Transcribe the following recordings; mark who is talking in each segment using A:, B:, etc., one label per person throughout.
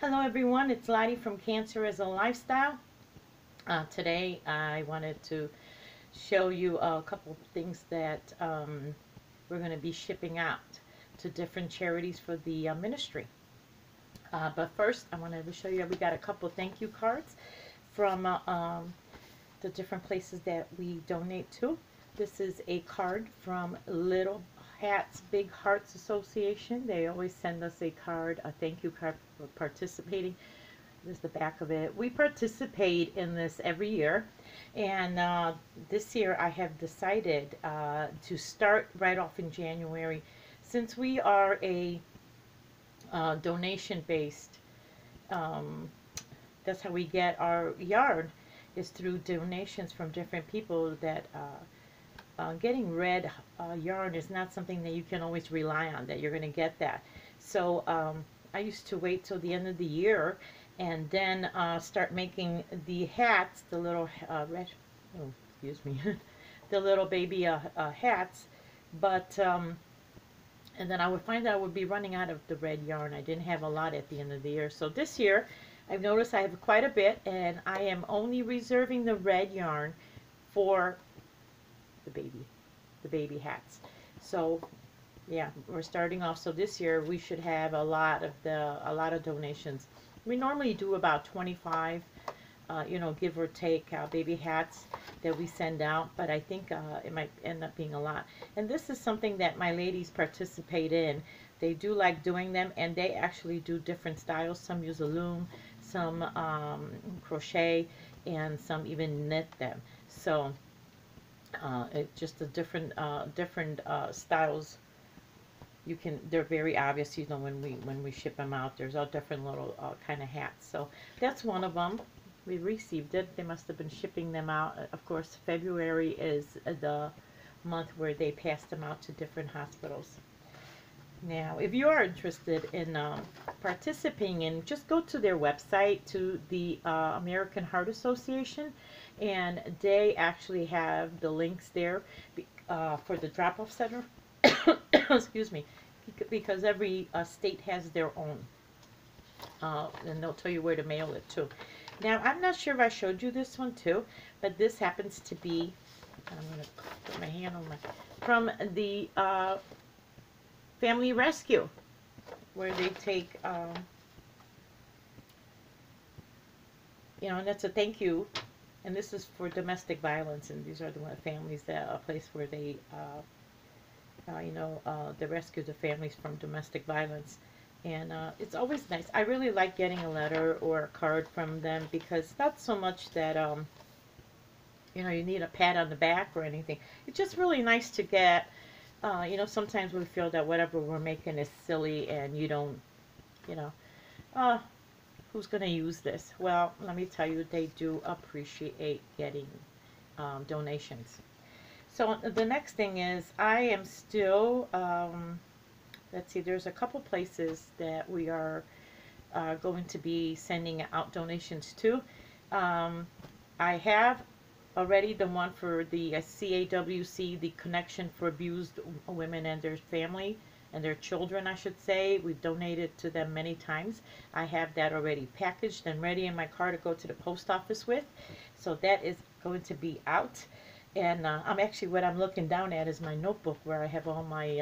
A: Hello everyone, it's Lottie from Cancer as a Lifestyle. Today I wanted to show you a couple of things that we're going to be shipping out to different charities for the ministry. But first I wanted to show you we got a couple of thank you cards from the different places that we donate to. This is a card from Little Hats Big Hearts Association. They always send us a card, a thank you card for participating. This is the back of it. We participate in this every year, and this year I have decided to start right off in January. Since we are a donation based, that's how we get our yarn, is through donations from different people. That getting red yarn is not something that you can always rely on, that you're going to get that. So I used to wait till the end of the year and then start making the hats, the little red, oh, excuse me, the little baby hats. But and then I would find that I would be running out of the red yarn. I didn't have a lot at the end of the year. So this year I've noticed I have quite a bit, and I am only reserving the red yarn for the baby hats. So yeah, we're starting off. So this year we should have a lot of donations. We normally do about 25, give or take, baby hats that we send out, but I think it might end up being a lot. And this is something that my ladies participate in. They do like doing them, and they actually do different styles. Some use a loom, some crochet, and some even knit them. So it's just the different styles. They're very obvious, when we ship them out. There's all different little kind of hats. So that's one of them. We received it. They must have been shipping them out. Of course, February is the month where they pass them out to different hospitals. Now, if you are interested in participating in, just go to their website, to the American Heart Association, and they actually have the links there for the drop-off center. Excuse me, because every state has their own, and they'll tell you where to mail it to. Now, I'm not sure if I showed you this one too, but this happens to be, I'm going to put my hand on from the Family Rescue, where they take, and that's a thank you, and this is for domestic violence, and these are the families, that a place where they, they rescue the families from domestic violence. And it's always nice. I really like getting a letter or a card from them, because not so much that, you need a pat on the back or anything. It's just really nice to get. Sometimes we feel that whatever we're making is silly, and you don't, who's going to use this? Well, let me tell you, they do appreciate getting donations. So the next thing is, I am still, let's see, there's a couple places that we are going to be sending out donations to. I have already the one for the CAWC, the Connection for Abused Women and Their Family, and their children, I should say. We've donated to them many times. I have that already packaged and ready in my car to go to the post office with. So that is going to be out. And what I'm looking down at is my notebook, where I have all my,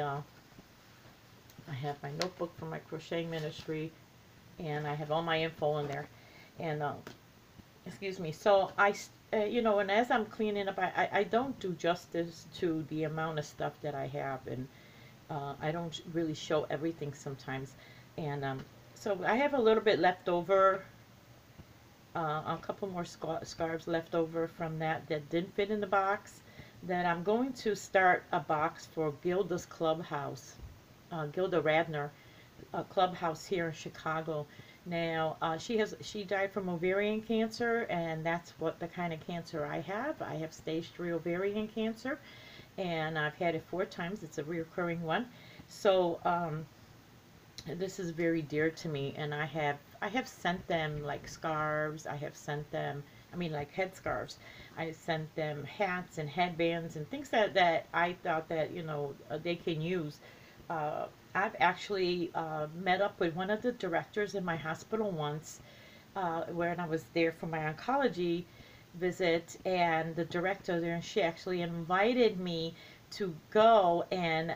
A: I have my notebook for my Crocheting Ministry, and I have all my info in there. And, excuse me, so and as I'm cleaning up, I don't do justice to the amount of stuff that I have, and I don't really show everything sometimes. And so I have a little bit left over, a couple more scarves left over from that didn't fit in the box, that I'm going to start a box for Gilda's Clubhouse, Gilda Radner Clubhouse here in Chicago. Now, she died from ovarian cancer, and that's what the kind of cancer I have. I have stage 3 ovarian cancer, and I've had it 4 times. It's a recurring one. So this is very dear to me, and I have sent them like scarves. I have sent them, like headscarves. I sent them hats and headbands and things that I thought that they can use I've actually met up with one of the directors in my hospital once, when I was there for my oncology visit, and the director there, and she actually invited me to go and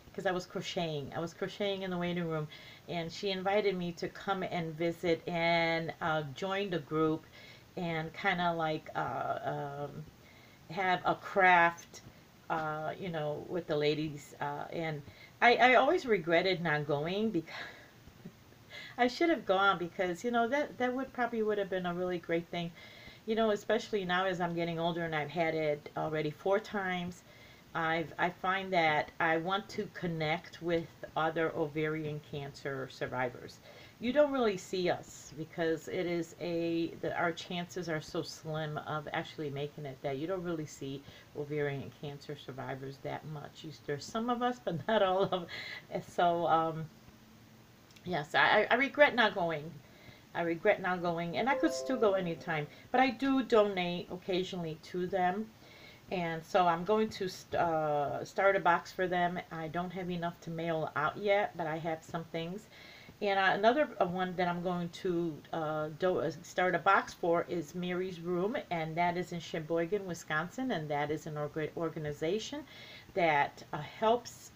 A: because I was crocheting in the waiting room, and she invited me to come and visit and join the group and kind of like have a craft, with the ladies, and I always regretted not going because I should have gone, because that would have been a really great thing, especially now as I'm getting older and I've had it already 4 times. I find that I want to connect with other ovarian cancer survivors. You don't really see us because our chances are so slim of actually making it, that you don't really see ovarian cancer survivors that much. There's some of us, but not all of them. So, yes, I regret not going. I regret not going, and I could still go anytime. But I do donate occasionally to them, and so I'm going to start a box for them. I don't have enough to mail out yet, but I have some things. And another one that I'm going to start a box for is Mary's Room, and that is in Sheboygan, Wisconsin, and that is an organization that helps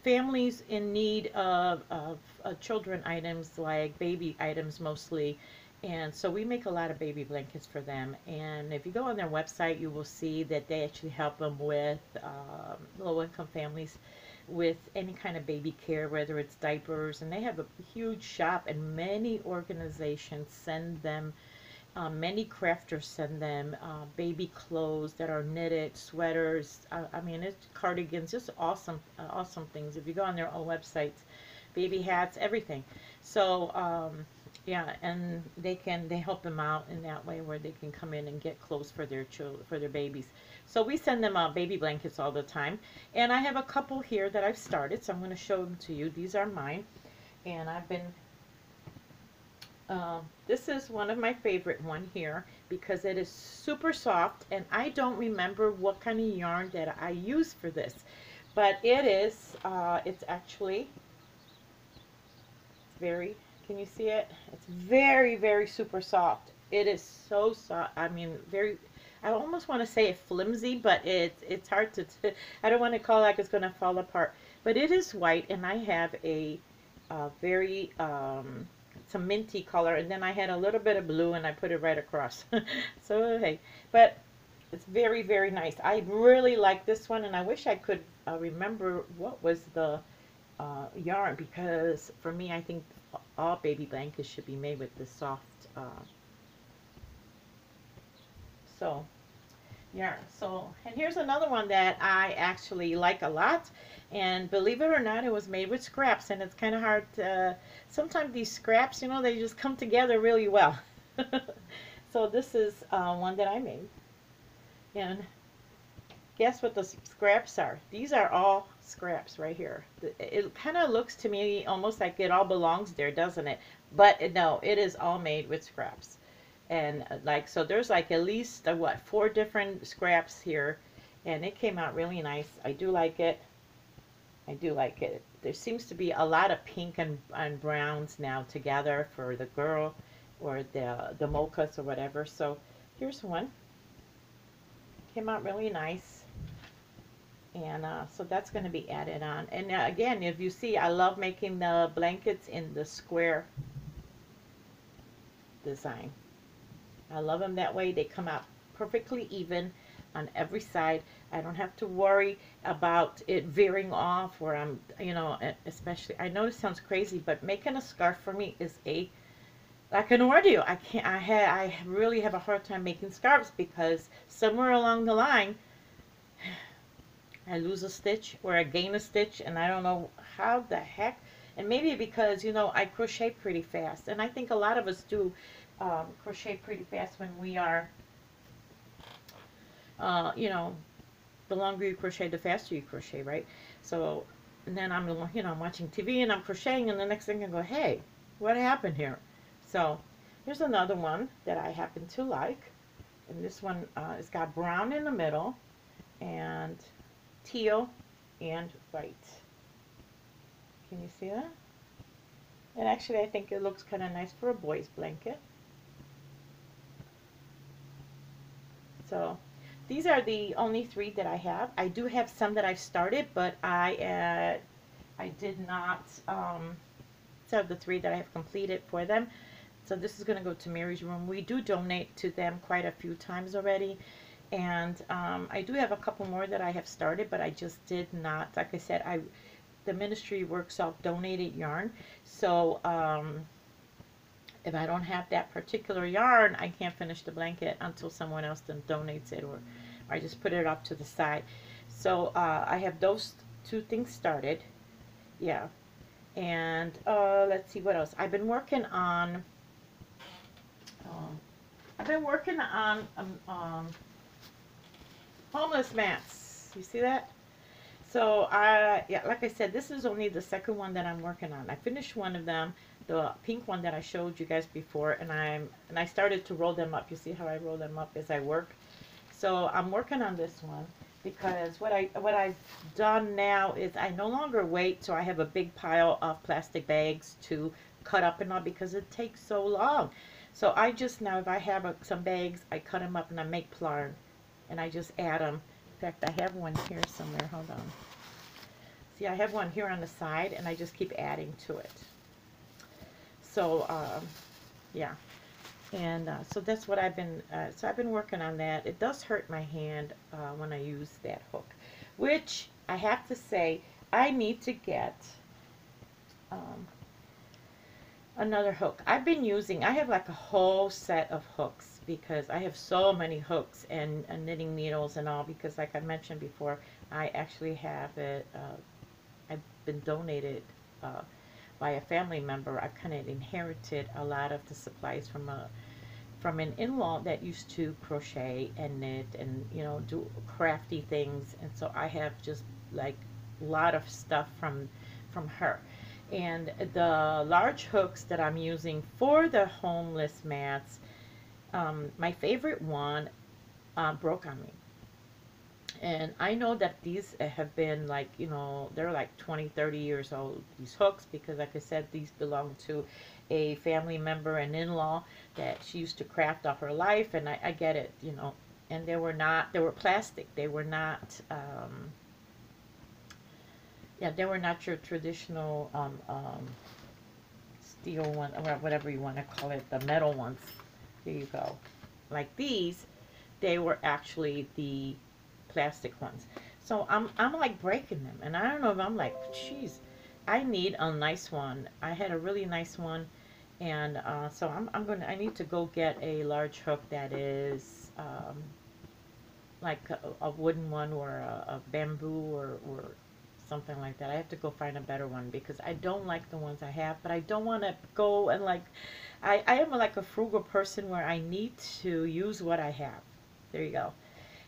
A: families in need of children items, like baby items mostly. And so we make a lot of baby blankets for them. And if you go on their website, you will see that they actually help them with low-income families with any kind of baby care, whether it's diapers. And they have a huge shop, and many organizations send them, many crafters send them baby clothes that are knitted, sweaters. I mean, it's cardigans, just awesome, awesome things. If you go on their own websites, baby hats, everything. So, yeah, and they help them out in that way, where they can come in and get clothes for their children, for their babies. So we send them baby blankets all the time, and I have a couple here that I've started, so I'm going to show them to you. These are mine, and I've been. This is one of my favorite one here because it is super soft, and I don't remember what kind of yarn that I use for this, but it is. It's actually very. Can you see it? It's very, very super soft. It is so soft. I mean, very. I almost want to say it flimsy, but it's hard to. I don't want to call it like it's going to fall apart. But it is white, and I have a very it's a minty color, and then I had a little bit of blue, and I put it right across. So hey, but it's very, very nice. I really like this one, and I wish I could remember what was the yarn, because for me, I think all baby blankets should be made with this soft so yarn. So, and here's another one that I actually like a lot, and believe it or not, it was made with scraps, and it's kind of hard to, sometimes these scraps, they just come together really well. So this is one that I made, and guess what the scraps are? These are all scraps right here. It kind of looks to me almost like it all belongs there, doesn't it? But no, it is all made with scraps. And like, so there's like at least, 4 different scraps here. And it came out really nice. I do like it. I do like it. There seems to be a lot of pink and browns now together for the girl, or the mochas or whatever. So here's one. Came out really nice. And so that's going to be added on. And again, if you see, I love making the blankets in the square design. I love them that way. They come out perfectly even on every side. I don't have to worry about it veering off, or I'm, especially, I know this sounds crazy, but making a scarf for me is like an ordeal. I really have a hard time making scarves, because somewhere along the line, I lose a stitch or I gain a stitch, and I don't know how the heck. And maybe because, I crochet pretty fast. And I think a lot of us do crochet pretty fast when we are, the longer you crochet, the faster you crochet, right? So, and then I'm watching TV and I'm crocheting, and the next thing I go, hey, what happened here? So, here's another one that I happen to like. And this one, it's got brown in the middle, and teal and white. Can you see that? And actually I think it looks kind of nice for a boy's blanket. So these are the only 3 that I have. I do have some that I've started, but I did not so the 3 that I have completed for them. So this is going to go to Mary's room. We do donate to them quite a few times already. And I do have a couple more that I have started, but I just did not. Like I said, the ministry works off donated yarn. So if I don't have that particular yarn, I can't finish the blanket until someone else then donates it, or I just put it off to the side. So I have those 2 things started. Yeah. And let's see what else. I've been working on homeless mats. You see that? So yeah, like I said, this is only the second one that I'm working on. I finished one of them, the pink one that I showed you guys before, and I started to roll them up. You see how I roll them up as I work? So I'm working on this one because what I've done now is I no longer wait so I have a big pile of plastic bags to cut up and all, because it takes so long. So I just now, if I have some bags, I cut them up and I make plarn, and I just add them. In fact, I have one here somewhere. Hold on. See, I have one here on the side, and I just keep adding to it. So, yeah. And so that's what I've been, so I've been working on that. It does hurt my hand when I use that hook, which I have to say, I need to get another hook. I have like a whole set of hooks because I have so many hooks and knitting needles and all, because like I mentioned before, I actually have it, I've been donated by a family member. I kind of inherited a lot of the supplies from an in-law that used to crochet and knit and, you know, do crafty things, and so I have just like a lot of stuff from her. And the large hooks that I'm using for the homeless mats, my favorite one broke on me. And I know that these have been like, you know, they're like 20, 30 years old, these hooks, because like I said, these belong to a family member, an in-law, that she used to craft all her life, and I get it, you know. And they were plastic. They were not, yeah, they were not your traditional steel one, or whatever you want to call it, the metal ones. There you go. Like these, they were actually the plastic ones. So I'm like breaking them, and I don't know if I'm like, geez, I need a nice one. I had a really nice one, and so I need to go get a large hook that is like a wooden one, or a bamboo, or something like that. I have to go find a better one, because I don't like the ones I have, but I don't want to go and like, I am like a frugal person where I need to use what I have. There you go.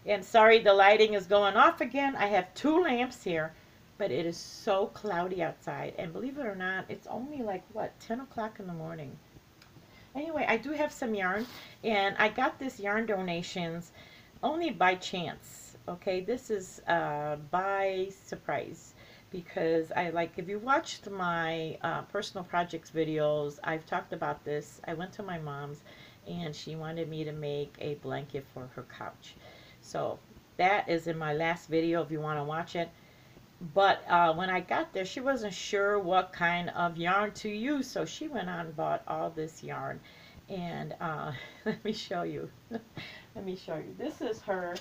A: And sorry, the lighting is going off again. I have 2 lamps here, but it is so cloudy outside. And believe it or not, it's only like, what, 10 o'clock in the morning. Anyway, I do have some yarn, and I got this yarn donations only by chance. Okay, this is by surprise, because if you watched my personal projects videos, I've talked about this. I went to my mom's, and she wanted me to make a blanket for her couch. So that is in my last video if you want to watch it. But when I got there, she wasn't sure what kind of yarn to use, so she went out and bought all this yarn. And let me show you. Let me show you. This is her.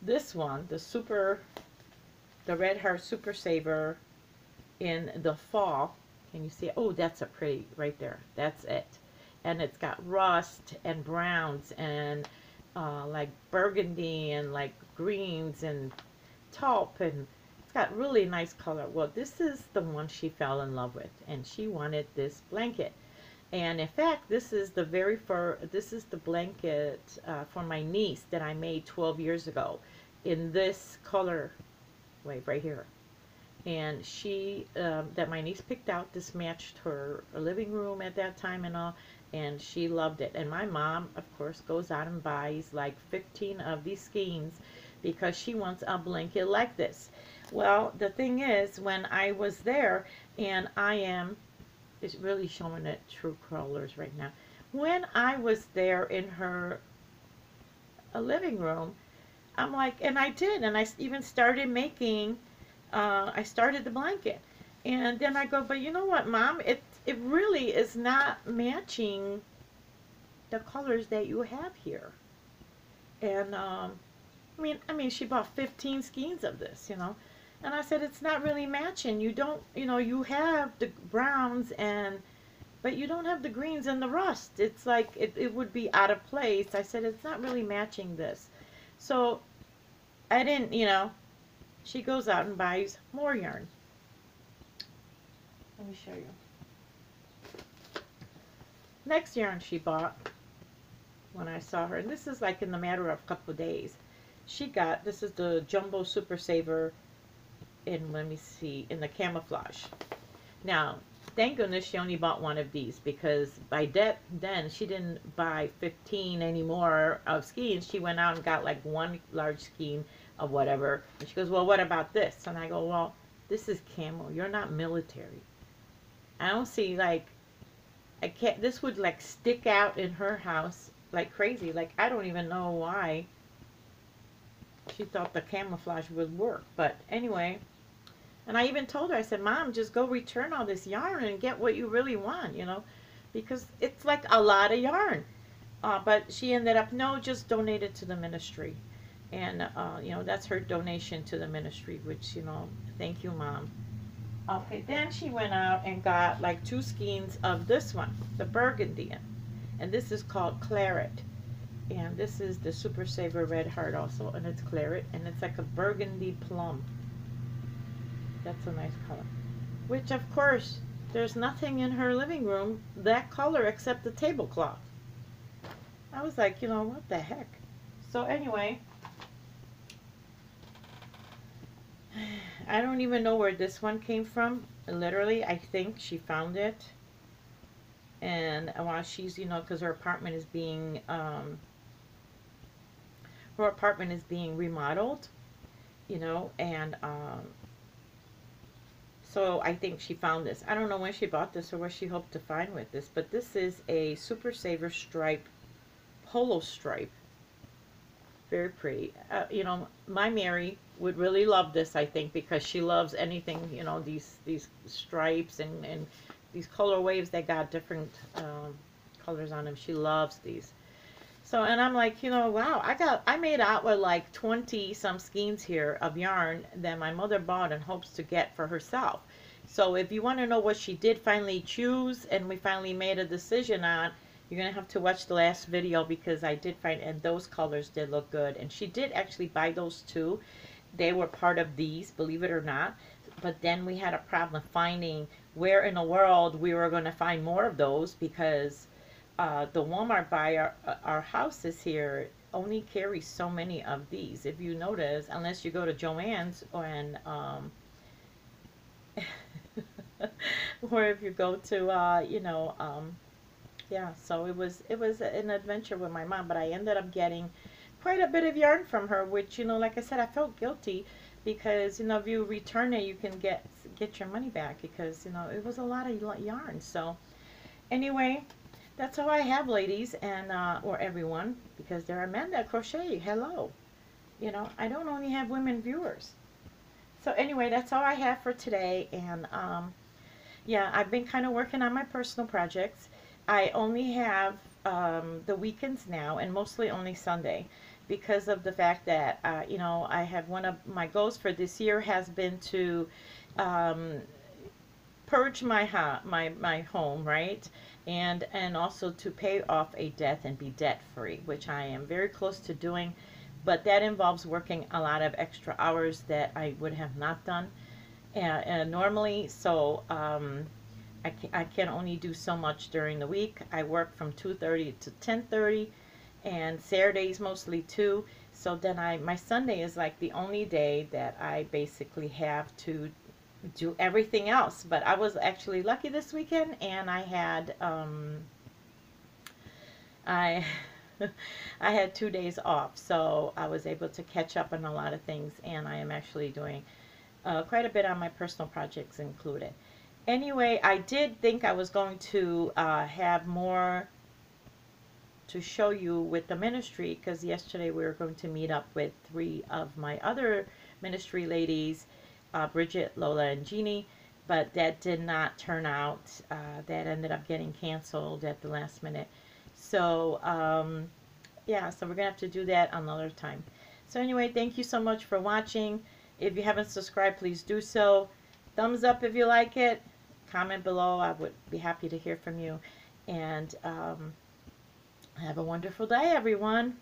A: This one, the Red Heart Super Saver in the fall. Can you see it? Oh, that's a pretty right there. That's it. And it's got rust and browns and like burgundy and like greens and taupe, and it's got really nice color. Well, this is the one she fell in love with, and she wanted this blanket. And in fact, this is the blanket for my niece that I made 12 years ago in this color wave right here. And she, that my niece picked out, this matched her living room at that time and all, and she loved it. And my mom, of course, goes out and buys like 15 of these skeins, because she wants a blanket like this. Well, the thing is, when I was there, and it's really showing it true crawlers right now. When I was there in her living room, I'm like, and I did, and I even started making, I started the blanket. And then I go, but you know what, Mom? It really is not matching the colors that you have here. And I mean, she bought 15 skeins of this, you know. And I said, it's not really matching. You don't, you know, you have the browns but you don't have the greens and the rust. It's like, it would be out of place. I said, it's not really matching this. So I didn't, you know, she goes out and buys more yarn. Let me show you. Next yarn she bought when I saw her, and this is like in the matter of a couple of days. She got, this is the Jumbo Super Saver in, let me see, in the camouflage. Now, thank goodness she only bought one of these, because by then she didn't buy 15 anymore of skeins. She went out and got like one large skein of whatever. And she goes, well, what about this? And I go, well, this is camo. You're not military. I don't see, like, I can't, this would like stick out in her house like crazy. Like, I don't even know why she thought the camouflage would work. But anyway, and I even told her, I said, Mom, just go return all this yarn and get what you really want, you know, because it's like a lot of yarn. But she ended up, no, just donate it to the ministry. And, you know, that's her donation to the ministry, which, you know, thank you, Mom. Okay, then she went out and got like 2 skeins of this one, the burgundy. And this is called Claret. And this is the Super Saver Red Heart also, and it's Claret, and it's like a burgundy plum. That's a nice color. Which, of course, there's nothing in her living room that color except the tablecloth. I was like, you know, what the heck? So anyway, I don't even know where this one came from. Literally, I think she found it. And while she's, you know, because her apartment is being remodeled, you know, and so I think she found this. I don't know when she bought this or what she hoped to find with this, but this is a Super Saver stripe, polo stripe. Very pretty. You know, my Mary would really love this, I think, because she loves anything, you know, these stripes and these color waves that got different colors on them. She loves these. So, and I'm like, you know, wow, I made out with like 20 some skeins here of yarn that my mother bought and hopes to get for herself. So if you want to know what she did finally choose and we finally made a decision on, you're going to have to watch the last video, because I did find, and those colors did look good. And she did actually buy those too. They were part of these, believe it or not. But then we had a problem finding where in the world we were going to find more of those, because the Walmart by our houses here only carries so many of these. If you notice, unless you go to Joann's and or if you go to you know, yeah, so it was an adventure with my mom, but I ended up getting quite a bit of yarn from her, which, you know, like I said, I felt guilty because, you know, if you return it, you can get your money back, because, you know, it was a lot of yarn. So anyway, that's all I have, ladies, and or everyone, because there are men that crochet. Hello, you know, I don't only have women viewers. So anyway, that's all I have for today. And yeah, I've been kind of working on my personal projects. I only have the weekends now, and mostly only Sunday, because of the fact that you know, I have, one of my goals for this year has been to purge my home, right, and also to pay off a debt and be debt free, which I am very close to doing, but that involves working a lot of extra hours that I would have not done normally. So I can only do so much during the week. I work from 2:30 to 10:30, and Saturdays mostly too. So then my Sunday is like the only day that I basically have to do everything else. But I was actually lucky this weekend, and I had I had 2 days off, so I was able to catch up on a lot of things, and I am actually doing quite a bit on my personal projects included. Anyway, I did think I was going to have more to show you with the ministry, because yesterday we were going to meet up with 3 of my other ministry ladies, Bridget, Lola, and Jeannie, but that did not turn out. That ended up getting canceled at the last minute. So, yeah, so we're going to have to do that another time. So anyway, thank you so much for watching. If you haven't subscribed, please do so. Thumbs up if you like it. Comment below. I would be happy to hear from you. And have a wonderful day, everyone.